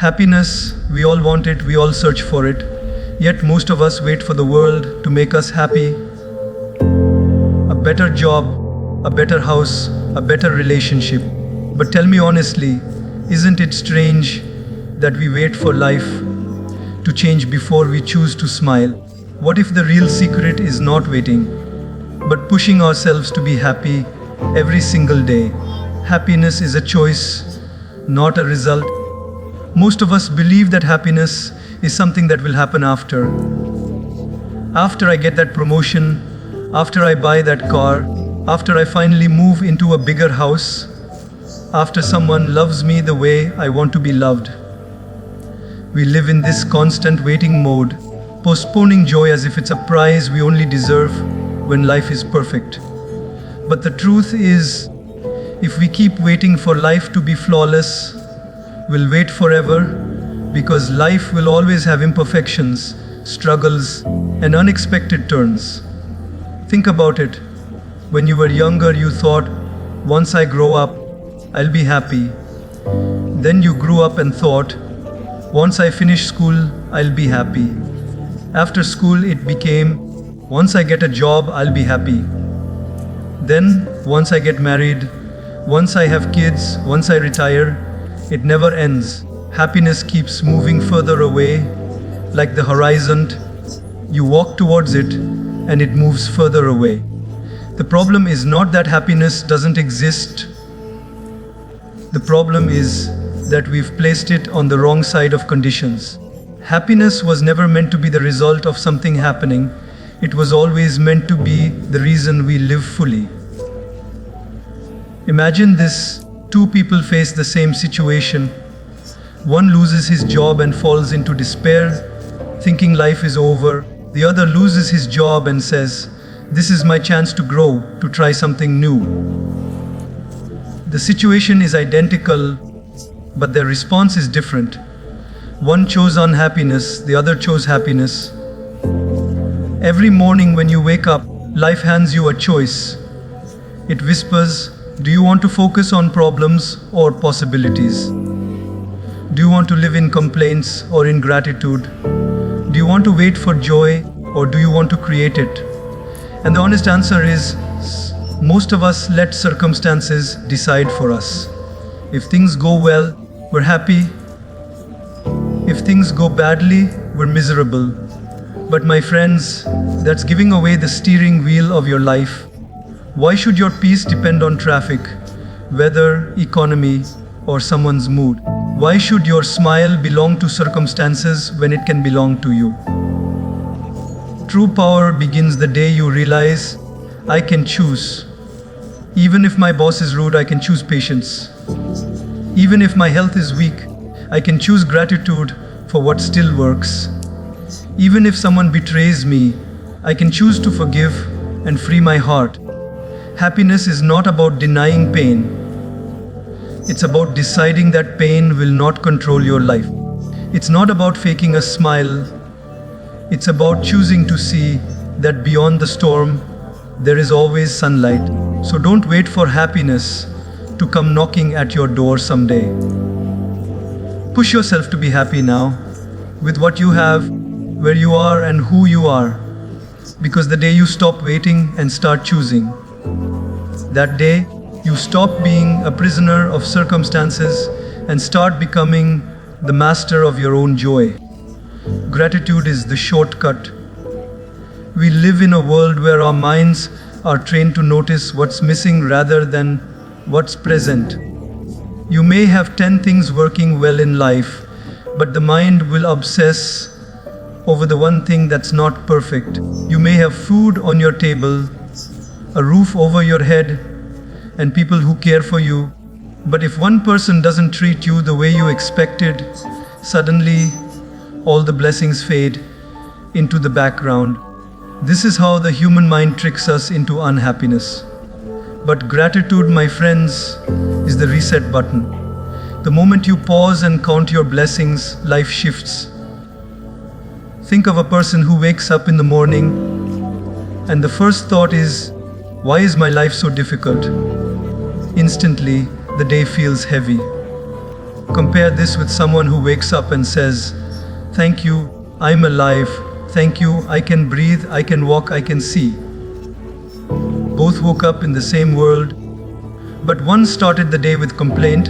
Happiness, we all want it, we all search for it. Yet most of us wait for the world to make us happy. A better job, a better house, a better relationship. But tell me honestly, isn't it strange that we wait for life to change before we choose to smile? What if the real secret is not waiting, but pushing ourselves to be happy every single day? Happiness is a choice, not a result. Most of us believe that happiness is something that will happen after. After I get that promotion, after I buy that car, after I finally move into a bigger house, after someone loves me the way I want to be loved. We live in this constant waiting mode, postponing joy as if it's a prize we only deserve when life is perfect. But the truth is, if we keep waiting for life to be flawless, we'll wait forever, because life will always have imperfections, struggles, and unexpected turns. Think about it. When you were younger, you thought, once I grow up, I'll be happy. Then you grew up and thought, once I finish school, I'll be happy. After school, it became, once I get a job, I'll be happy. Then, once I get married, once I have kids, once I retire, it never ends. Happiness keeps moving further away, like the horizon. You walk towards it, and it moves further away. The problem is not that happiness doesn't exist. The problem is that we've placed it on the wrong side of conditions. Happiness was never meant to be the result of something happening. It was always meant to be the reason we live fully. Imagine this: two people face the same situation. One loses his job and falls into despair, thinking life is over. The other loses his job and says, "This is my chance to grow, to try something new." The situation is identical, but their response is different. One chose unhappiness, the other chose happiness. Every morning when you wake up, life hands you a choice. It whispers, do you want to focus on problems or possibilities? Do you want to live in complaints or in gratitude? Do you want to wait for joy or do you want to create it? And the honest answer is, most of us let circumstances decide for us. If things go well, we're happy. If things go badly, we're miserable. But my friends, that's giving away the steering wheel of your life. Why should your peace depend on traffic, weather, economy, or someone's mood? Why should your smile belong to circumstances when it can belong to you? True power begins the day you realize, I can choose. Even if my boss is rude, I can choose patience. Even if my health is weak, I can choose gratitude for what still works. Even if someone betrays me, I can choose to forgive and free my heart. Happiness is not about denying pain. It's about deciding that pain will not control your life. It's not about faking a smile. It's about choosing to see that beyond the storm, there is always sunlight. So don't wait for happiness to come knocking at your door someday. Push yourself to be happy now, with what you have, where you are and who you are. Because the day you stop waiting and start choosing, that day you stop being a prisoner of circumstances and start becoming the master of your own joy. Gratitude is the shortcut. We live in a world where our minds are trained to notice what's missing rather than what's present. You may have 10 things working well in life, but the mind will obsess over the one thing that's not perfect. You may have food on your table, a roof over your head, and people who care for you, but if one person doesn't treat you the way you expected, suddenly all the blessings fade into the background. This is how the human mind tricks us into unhappiness. But gratitude, my friends, is the reset button. The moment you pause and count your blessings, life shifts. Think of a person who wakes up in the morning and the first thought is, why is my life so difficult? Instantly, the day feels heavy. Compare this with someone who wakes up and says, "Thank you, I'm alive. Thank you, I can breathe, I can walk, I can see." Both woke up in the same world, but one started the day with complaint,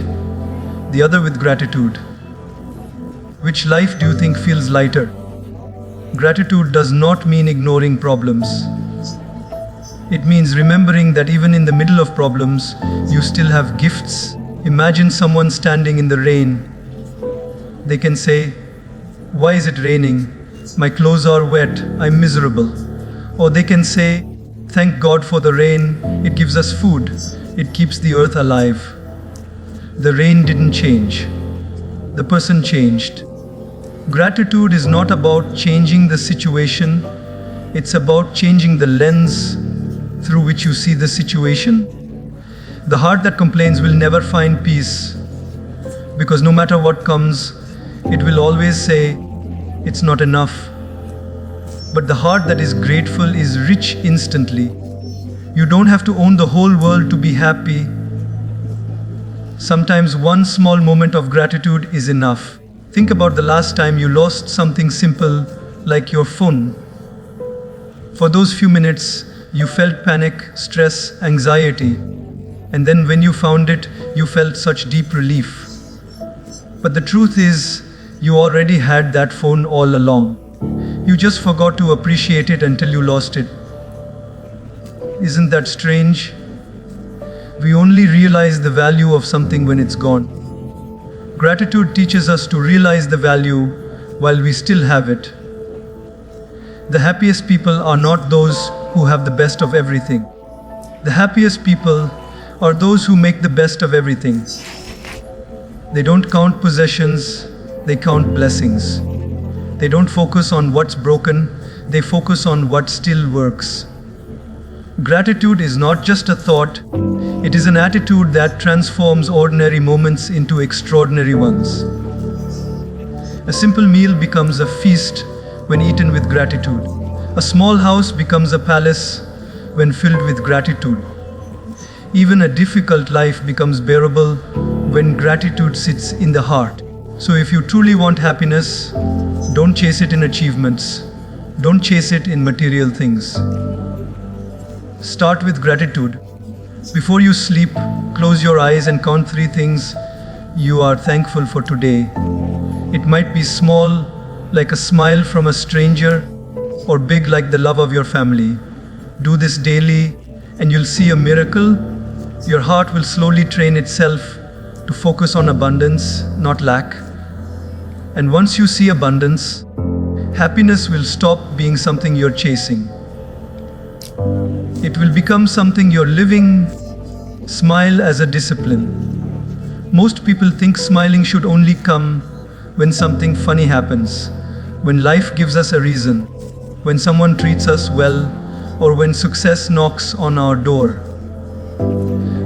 the other with gratitude. Which life do you think feels lighter? Gratitude does not mean ignoring problems. It means remembering that even in the middle of problems, you still have gifts. Imagine someone standing in the rain. They can say, "Why is it raining? My clothes are wet, I'm miserable." Or they can say, "Thank God for the rain, it gives us food, it keeps the earth alive." The rain didn't change. The person changed. Gratitude is not about changing the situation, it's about changing the lens through which you see the situation. The heart that complains will never find peace, because no matter what comes, it will always say, "It's not enough." But the heart that is grateful is rich instantly. You don't have to own the whole world to be happy. Sometimes one small moment of gratitude is enough. Think about the last time you lost something simple like your phone. For those few minutes, you felt panic, stress, anxiety. And then when you found it, you felt such deep relief. But the truth is, you already had that phone all along. You just forgot to appreciate it until you lost it. Isn't that strange? We only realize the value of something when it's gone. Gratitude teaches us to realize the value while we still have it. The happiest people are not those who have the best of everything. The happiest people are those who make the best of everything. They don't count possessions, they count blessings. They don't focus on what's broken, they focus on what still works. Gratitude is not just a thought, it is an attitude that transforms ordinary moments into extraordinary ones. A simple meal becomes a feast when eaten with gratitude. A small house becomes a palace when filled with gratitude. Even a difficult life becomes bearable when gratitude sits in the heart. So if you truly want happiness, don't chase it in achievements. Don't chase it in material things. Start with gratitude. Before you sleep, close your eyes and count 3 things you are thankful for today. It might be small, like a smile from a stranger, or big like the love of your family. Do this daily and you'll see a miracle. Your heart will slowly train itself to focus on abundance, not lack. And once you see abundance, happiness will stop being something you're chasing. It will become something you're living. Smile as a discipline. Most people think smiling should only come when something funny happens, when life gives us a reason, when someone treats us well, or when success knocks on our door.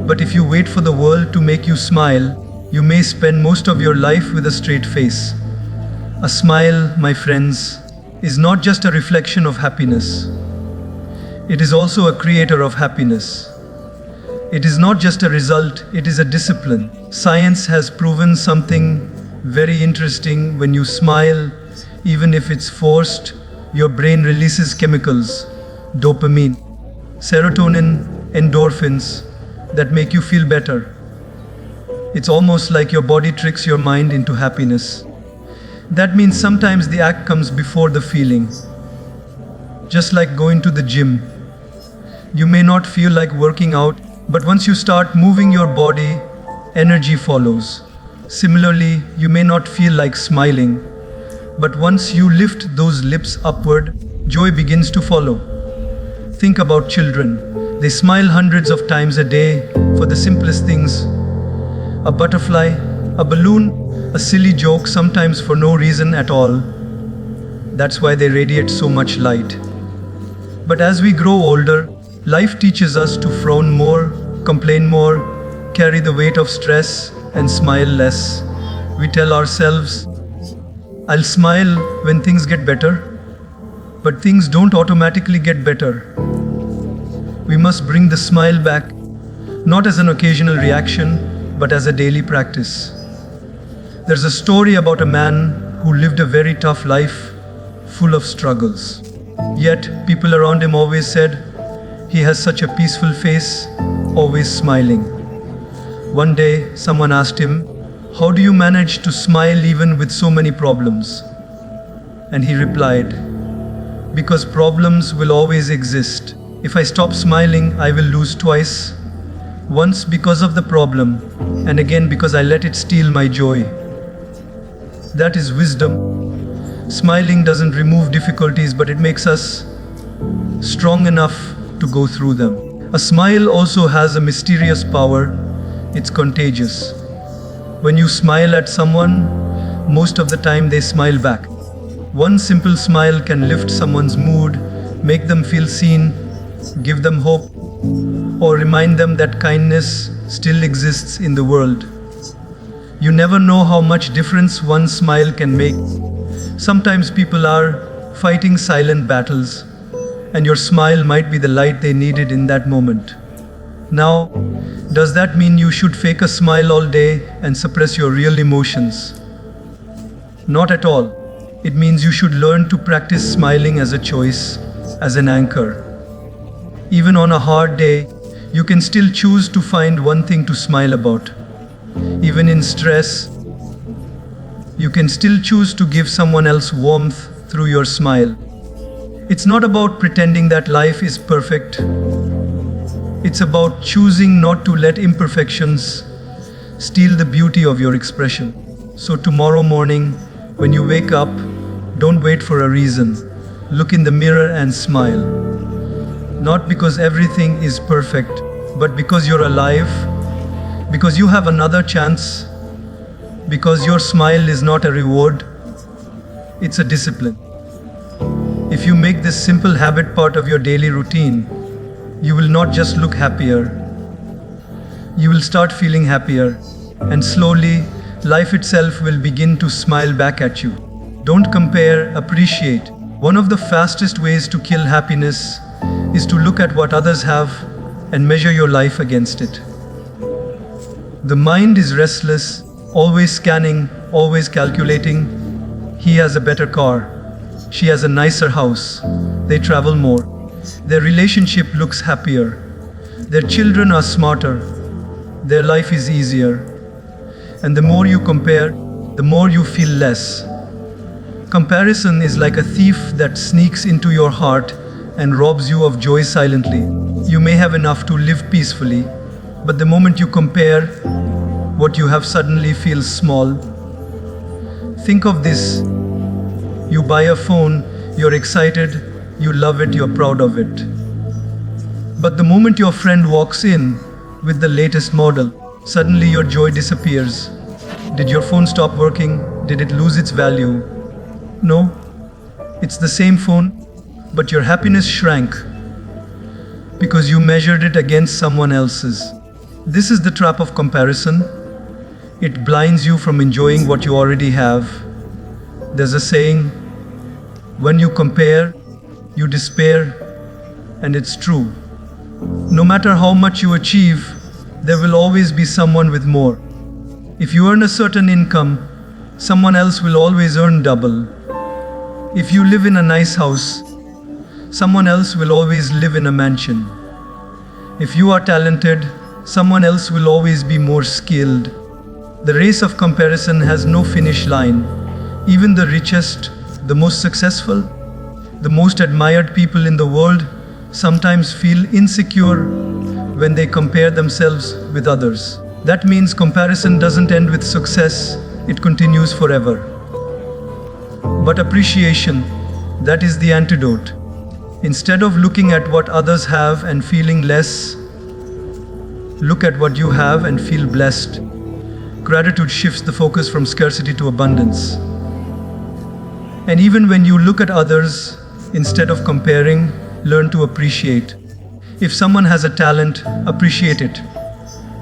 But if you wait for the world to make you smile, you may spend most of your life with a straight face. A smile, my friends, is not just a reflection of happiness. It is also a creator of happiness. It is not just a result, it is a discipline. Science has proven something very interesting. When you smile, even if it's forced, your brain releases chemicals, dopamine, serotonin, endorphins, that make you feel better. It's almost like your body tricks your mind into happiness. That means sometimes the act comes before the feeling. Just like going to the gym. You may not feel like working out, but once you start moving your body, energy follows. Similarly, you may not feel like smiling, but once you lift those lips upward, joy begins to follow. Think about children. They smile hundreds of times a day for the simplest things. A butterfly, a balloon, a silly joke, sometimes for no reason at all. That's why they radiate so much light. But as we grow older, life teaches us to frown more, complain more, carry the weight of stress, and smile less. We tell ourselves, "I'll smile when things get better." But things don't automatically get better. We must bring the smile back, not as an occasional reaction, but as a daily practice. There's a story about a man who lived a very tough life, full of struggles. Yet, people around him always said, he has such a peaceful face, always smiling. One day, someone asked him, how do you manage to smile even with so many problems? And he replied, because problems will always exist. If I stop smiling, I will lose twice. Once because of the problem, and again because I let it steal my joy. That is wisdom. Smiling doesn't remove difficulties, but it makes us strong enough to go through them. A smile also has a mysterious power. It's contagious. When you smile at someone, most of the time they smile back. One simple smile can lift someone's mood, make them feel seen, give them hope, or remind them that kindness still exists in the world. You never know how much difference one smile can make. Sometimes people are fighting silent battles, and your smile might be the light they needed in that moment. Now, does that mean you should fake a smile all day and suppress your real emotions? Not at all. It means you should learn to practice smiling as a choice, as an anchor. Even on a hard day, you can still choose to find one thing to smile about. Even in stress, you can still choose to give someone else warmth through your smile. It's not about pretending that life is perfect. It's about choosing not to let imperfections steal the beauty of your expression. So tomorrow morning, when you wake up, don't wait for a reason. Look in the mirror and smile. Not because everything is perfect, but because you're alive, because you have another chance, because your smile is not a reward, it's a discipline. If you make this simple habit part of your daily routine, you will not just look happier, you will start feeling happier, and slowly, life itself will begin to smile back at you. Don't compare, appreciate. One of the fastest ways to kill happiness is to look at what others have and measure your life against it. The mind is restless, always scanning, always calculating. He has a better car. She has a nicer house. They travel more. Their relationship looks happier. Their children are smarter. Their life is easier. And the more you compare, the more you feel less. Comparison is like a thief that sneaks into your heart and robs you of joy silently. You may have enough to live peacefully, but the moment you compare, what you have suddenly feels small. Think of this. You buy a phone, you're excited, you love it, you're proud of it. But the moment your friend walks in with the latest model, suddenly your joy disappears. Did your phone stop working? Did it lose its value? No. It's the same phone, but your happiness shrank because you measured it against someone else's. This is the trap of comparison. It blinds you from enjoying what you already have. There's a saying, when you compare, you despair, and it's true. No matter how much you achieve, there will always be someone with more. If you earn a certain income, someone else will always earn double. If you live in a nice house, someone else will always live in a mansion. If you are talented, someone else will always be more skilled. The race of comparison has no finish line. Even the richest, the most successful, the most admired people in the world sometimes feel insecure when they compare themselves with others. That means comparison doesn't end with success, it continues forever. But appreciation, that is the antidote. Instead of looking at what others have and feeling less, look at what you have and feel blessed. Gratitude shifts the focus from scarcity to abundance. And even when you look at others, instead of comparing, learn to appreciate. If someone has a talent, appreciate it.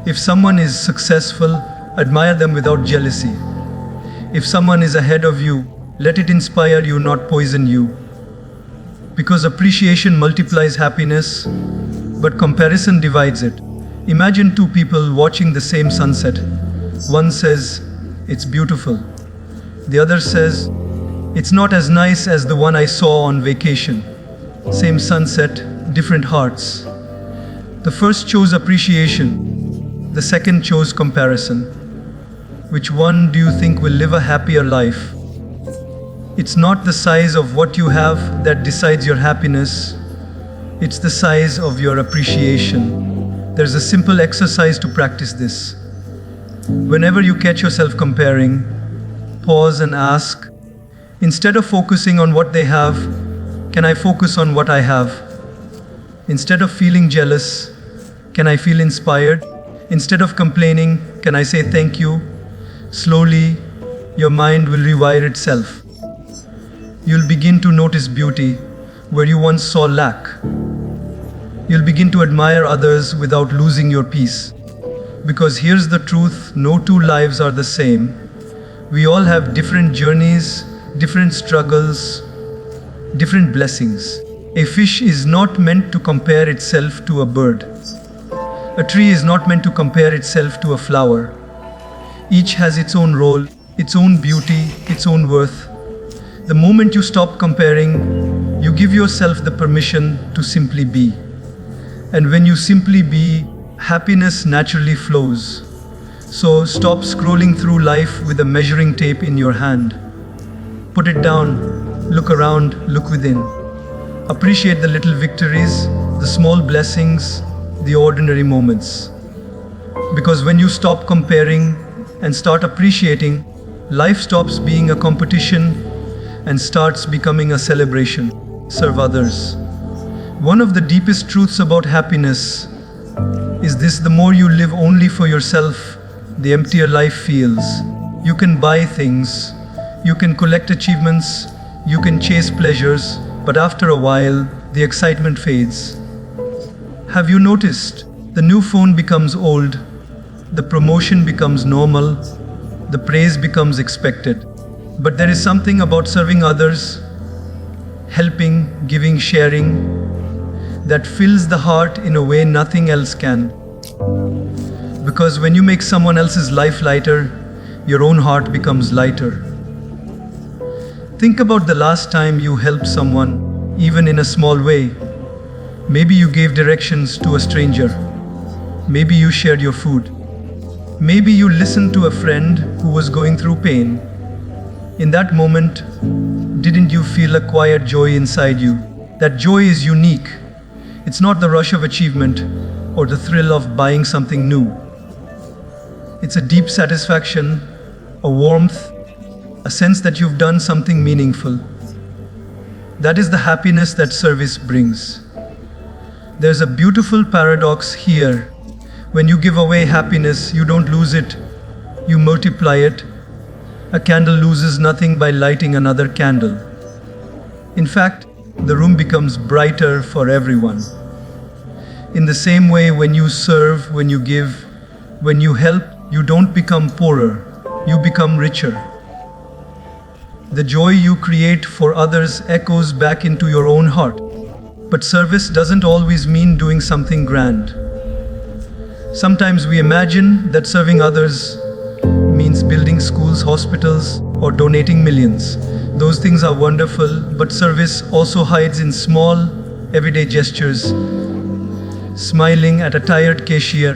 If someone is successful, admire them without jealousy. If someone is ahead of you, let it inspire you, not poison you. Because appreciation multiplies happiness, but comparison divides it. Imagine two people watching the same sunset. One says, "It's beautiful." The other says, "It's not as nice as the one I saw on vacation." Same sunset, different hearts. The first chose appreciation, the second chose comparison. Which one do you think will live a happier life? It's not the size of what you have that decides your happiness. It's the size of your appreciation. There's a simple exercise to practice this. Whenever you catch yourself comparing, pause and ask, instead of focusing on what they have, can I focus on what I have? Instead of feeling jealous, can I feel inspired? Instead of complaining, can I say thank you? Slowly, your mind will rewire itself. You'll begin to notice beauty where you once saw lack. You'll begin to admire others without losing your peace. Because here's the truth, no two lives are the same. We all have different journeys, different struggles, different blessings. A fish is not meant to compare itself to a bird. A tree is not meant to compare itself to a flower. Each has its own role, its own beauty, its own worth. The moment you stop comparing, you give yourself the permission to simply be. And when you simply be, happiness naturally flows. So stop scrolling through life with a measuring tape in your hand. Put it down, look around, look within. Appreciate the little victories, the small blessings, the ordinary moments. Because when you stop comparing and start appreciating, life stops being a competition and starts becoming a celebration. Serve others. One of the deepest truths about happiness is this: the more you live only for yourself, the emptier life feels. You can buy things, you can collect achievements, you can chase pleasures, but after a while, the excitement fades. Have you noticed? The new phone becomes old, the promotion becomes normal, the praise becomes expected. But there is something about serving others, helping, giving, sharing, that fills the heart in a way nothing else can. Because when you make someone else's life lighter, your own heart becomes lighter. Think about the last time you helped someone, even in a small way. Maybe you gave directions to a stranger. Maybe you shared your food. Maybe you listened to a friend who was going through pain. In that moment, didn't you feel a quiet joy inside you? That joy is unique. It's not the rush of achievement or the thrill of buying something new. It's a deep satisfaction, a warmth, a sense that you've done something meaningful. That is the happiness that service brings. There's a beautiful paradox here. When you give away happiness, you don't lose it, you multiply it. A candle loses nothing by lighting another candle. In fact, the room becomes brighter for everyone. In the same way, when you serve, when you give, when you help, you don't become poorer, you become richer. The joy you create for others echoes back into your own heart. But service doesn't always mean doing something grand. Sometimes we imagine that serving others means building schools, hospitals, or donating millions. Those things are wonderful, but service also hides in small, everyday gestures. Smiling at a tired cashier,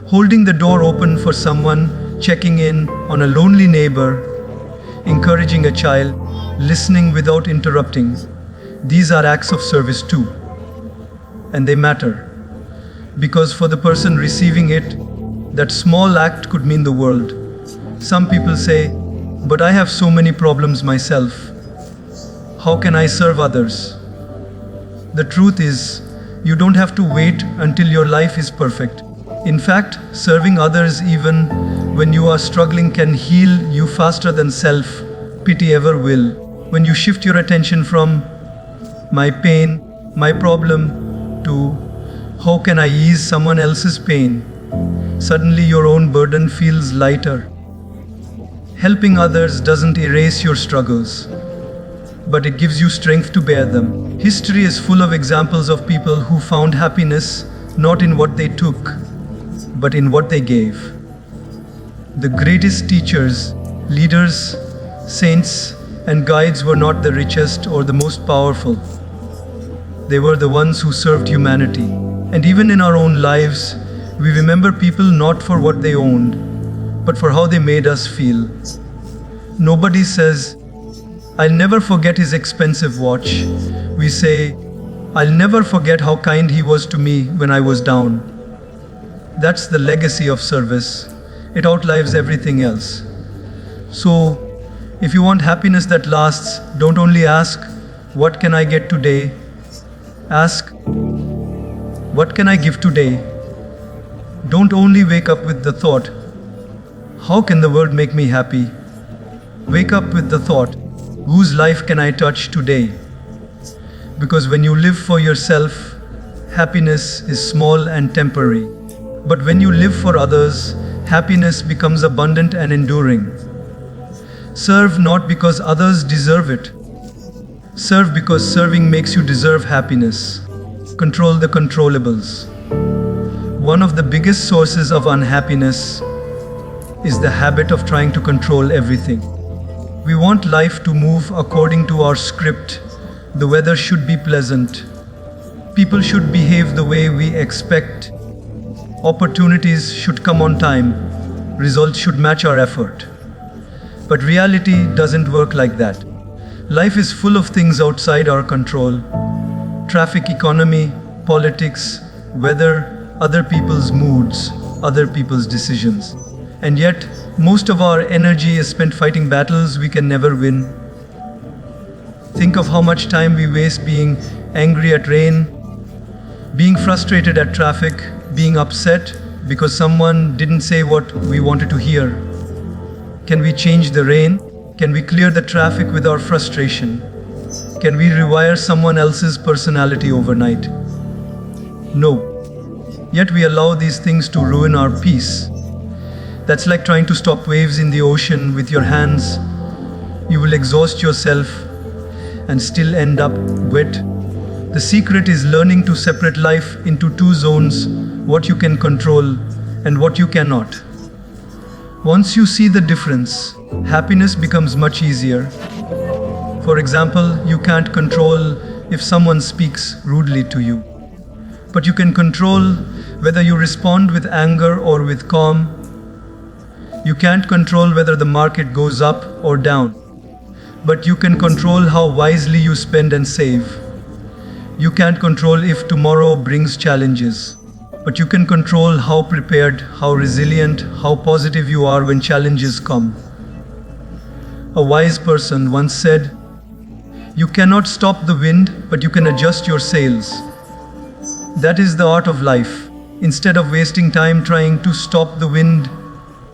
holding the door open for someone, checking in on a lonely neighbor, encouraging a child, listening without interrupting. These are acts of service too. And they matter. Because for the person receiving it, that small act could mean the world. Some people say, "But I have so many problems myself. How can I serve others?" The truth is, you don't have to wait until your life is perfect. In fact, serving others even when you are struggling can heal you faster than self-pity ever will. When you shift your attention from my pain, my problem, to how can I ease someone else's pain, suddenly your own burden feels lighter. Helping others doesn't erase your struggles, but it gives you strength to bear them. History is full of examples of people who found happiness not in what they took, but in what they gave. The greatest teachers, Leaders, saints, and guides were not the richest or the most powerful. They were the ones who served humanity. And even in our own lives, we remember people not for what they owned, but for how they made us feel. Nobody says, "I'll never forget his expensive watch." We say, "I'll never forget how kind he was to me when I was down." That's the legacy of service. It outlives everything else. So, if you want happiness that lasts, don't only ask, "What can I get today?" Ask, "What can I give today?" Don't only wake up with the thought, "How can the world make me happy?" Wake up with the thought, "Whose life can I touch today?" Because when you live for yourself, happiness is small and temporary. But when you live for others, happiness becomes abundant and enduring. Serve not because others deserve it. Serve because serving makes you deserve happiness. Control the controllables. One of the biggest sources of unhappiness is the habit of trying to control everything. We want life to move according to our script. The weather should be pleasant. People should behave the way we expect. Opportunities should come on time. Results should match our effort. But reality doesn't work like that. Life is full of things outside our control. Traffic, economy, politics, weather, other people's moods, other people's decisions. And yet, most of our energy is spent fighting battles we can never win. Think of how much time we waste being angry at rain, being frustrated at traffic, being upset because someone didn't say what we wanted to hear. Can we change the rain? Can we clear the traffic with our frustration? Can we rewire someone else's personality overnight? No. Yet we allow these things to ruin our peace. That's like trying to stop waves in the ocean with your hands. You will exhaust yourself and still end up wet. The secret is learning to separate life into two zones, what you can control and what you cannot. Once you see the difference, happiness becomes much easier. For example, you can't control if someone speaks rudely to you, but you can control whether you respond with anger or with calm. You can't control whether the market goes up or down, but you can control how wisely you spend and save. You can't control if tomorrow brings challenges, but you can control how prepared, how resilient, how positive you are when challenges come. A wise person once said, "You cannot stop the wind, but you can adjust your sails." That is the art of life. Instead of wasting time trying to stop the wind,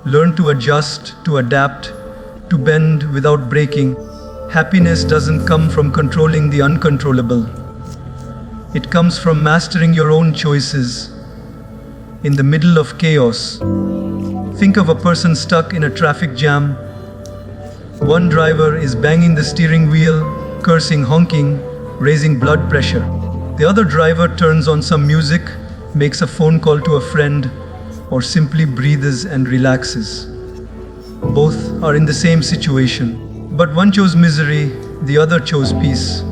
learn to adjust, to adapt, to bend without breaking. Happiness doesn't come from controlling the uncontrollable. It comes from mastering your own choices in the middle of chaos. Think of a person stuck in a traffic jam. One driver is banging the steering wheel, cursing, honking, raising blood pressure. The other driver turns on some music, makes a phone call to a friend, or simply breathes and relaxes. Both are in the same situation, but one chose misery, the other chose peace.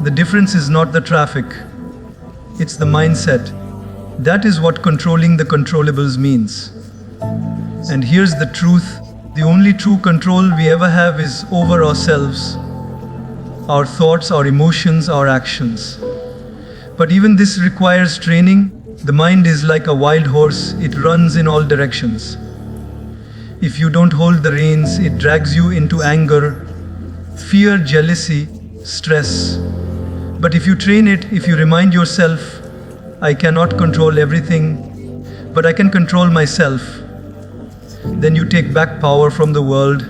The difference is not the traffic, it's the mindset. That is what controlling the controllables means. And here's the truth, the only true control we ever have is over ourselves, our thoughts, our emotions, our actions. But even this requires training. The mind is like a wild horse, it runs in all directions. If you don't hold the reins, it drags you into anger, fear, jealousy, stress. But if you train it, if you remind yourself, "I cannot control everything, but I can control myself," then you take back power from the world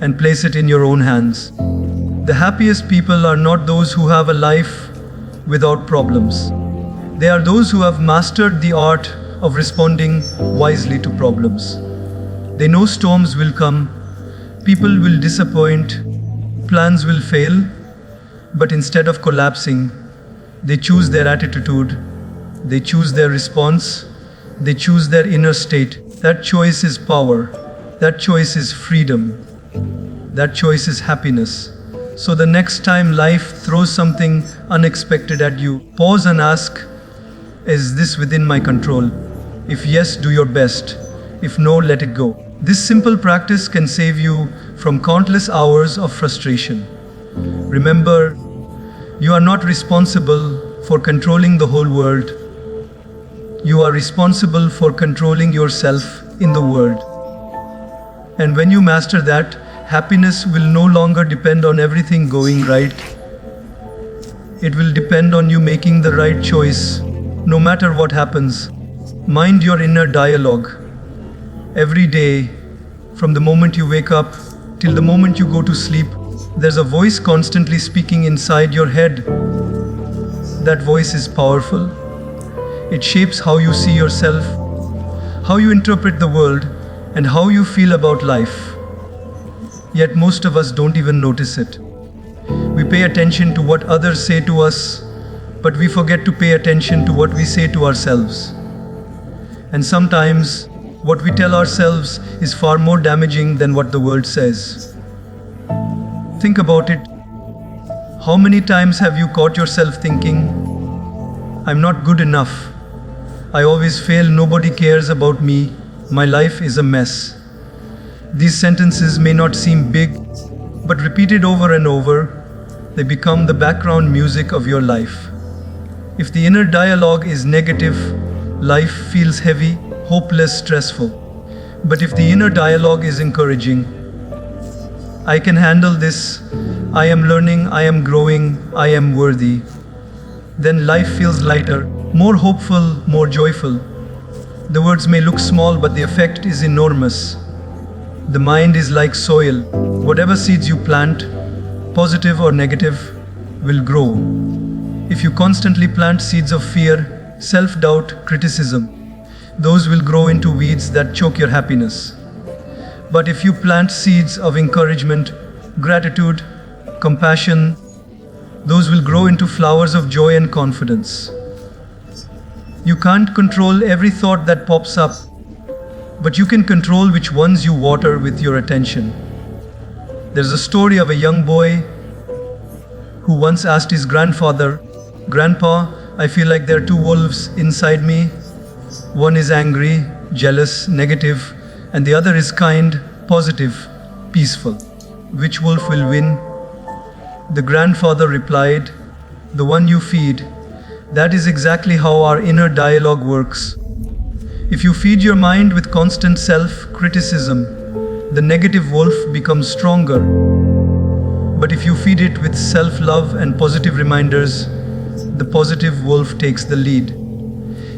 and place it in your own hands. The happiest people are not those who have a life without problems. They are those who have mastered the art of responding wisely to problems. They know storms will come, people will disappoint, plans will fail, but instead of collapsing, they choose their attitude, they choose their response, they choose their inner state. That choice is power. That choice is freedom. That choice is happiness. So the next time life throws something unexpected at you, pause and ask, is this within my control? If yes, do your best. If no, let it go. This simple practice can save you from countless hours of frustration. Remember, you are not responsible for controlling the whole world. You are responsible for controlling yourself in the world. And when you master that, happiness will no longer depend on everything going right. It will depend on you making the right choice, no matter what happens. Mind your inner dialogue. Every day, from the moment you wake up till the moment you go to sleep, there's a voice constantly speaking inside your head. That voice is powerful. It shapes how you see yourself, how you interpret the world, and how you feel about life. Yet most of us don't even notice it. We pay attention to what others say to us, but we forget to pay attention to what we say to ourselves. And sometimes, what we tell ourselves is far more damaging than what the world says. Think about it. How many times have you caught yourself thinking, I'm not good enough. I always fail, nobody cares about me. My life is a mess. These sentences may not seem big, but repeated over and over, they become the background music of your life. If the inner dialogue is negative, life feels heavy, hopeless, stressful. But if the inner dialogue is encouraging, I can handle this, I am learning, I am growing, I am worthy, then life feels lighter, more hopeful, more joyful. The words may look small, but the effect is enormous. The mind is like soil. Whatever seeds you plant, positive or negative, will grow. If you constantly plant seeds of fear, self-doubt, criticism, those will grow into weeds that choke your happiness. But if you plant seeds of encouragement, gratitude, compassion, those will grow into flowers of joy and confidence. You can't control every thought that pops up, but you can control which ones you water with your attention. There's a story of a young boy who once asked his grandfather, "Grandpa, I feel like there are two wolves inside me. One is angry, jealous, negative, and the other is kind, positive, peaceful. Which wolf will win?" The grandfather replied, "The one you feed." That is exactly how our inner dialogue works. If you feed your mind with constant self-criticism, the negative wolf becomes stronger. But if you feed it with self-love and positive reminders, the positive wolf takes the lead.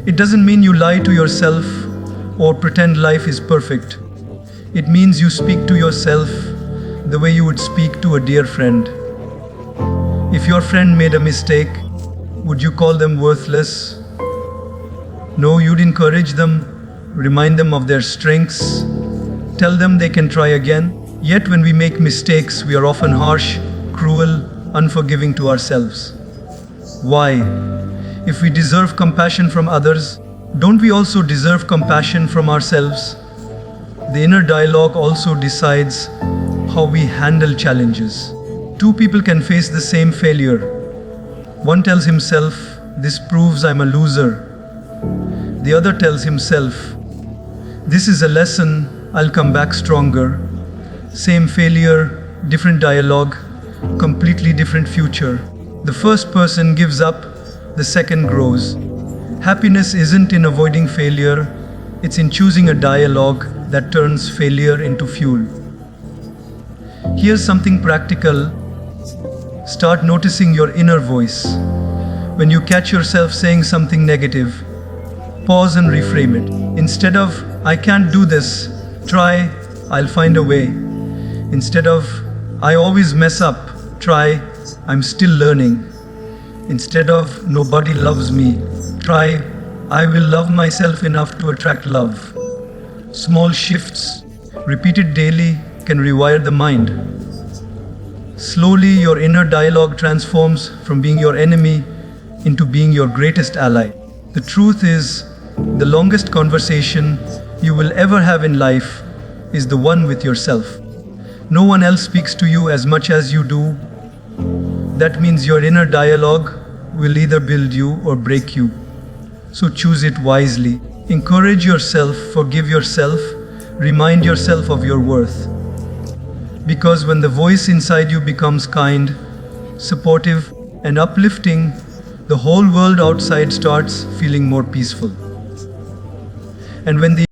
It doesn't mean you lie to yourself or pretend life is perfect. It means you speak to yourself the way you would speak to a dear friend. If your friend made a mistake, would you call them worthless? No, you'd encourage them, remind them of their strengths, tell them they can try again. Yet when we make mistakes, we are often harsh, cruel, unforgiving to ourselves. Why? If we deserve compassion from others, don't we also deserve compassion from ourselves? The inner dialogue also decides how we handle challenges. Two people can face the same failure. One tells himself, "This proves I'm a loser." The other tells himself, "This is a lesson, I'll come back stronger." Same failure, different dialogue, completely different future. The first person gives up, the second grows. Happiness isn't in avoiding failure, it's in choosing a dialogue that turns failure into fuel. Here's something practical. Start noticing your inner voice. When you catch yourself saying something negative, pause and reframe it. Instead of, "I can't do this," try, "I'll find a way." Instead of, "I always mess up," try, "I'm still learning." Instead of, "Nobody loves me," try, "I will love myself enough to attract love." Small shifts, repeated daily, can rewire the mind. Slowly, your inner dialogue transforms from being your enemy into being your greatest ally. The truth is, the longest conversation you will ever have in life is the one with yourself. No one else speaks to you as much as you do. That means your inner dialogue will either build you or break you. So choose it wisely. Encourage yourself, forgive yourself, remind yourself of your worth. Because when the voice inside you becomes kind, supportive, and uplifting, the whole world outside starts feeling more peaceful. And when the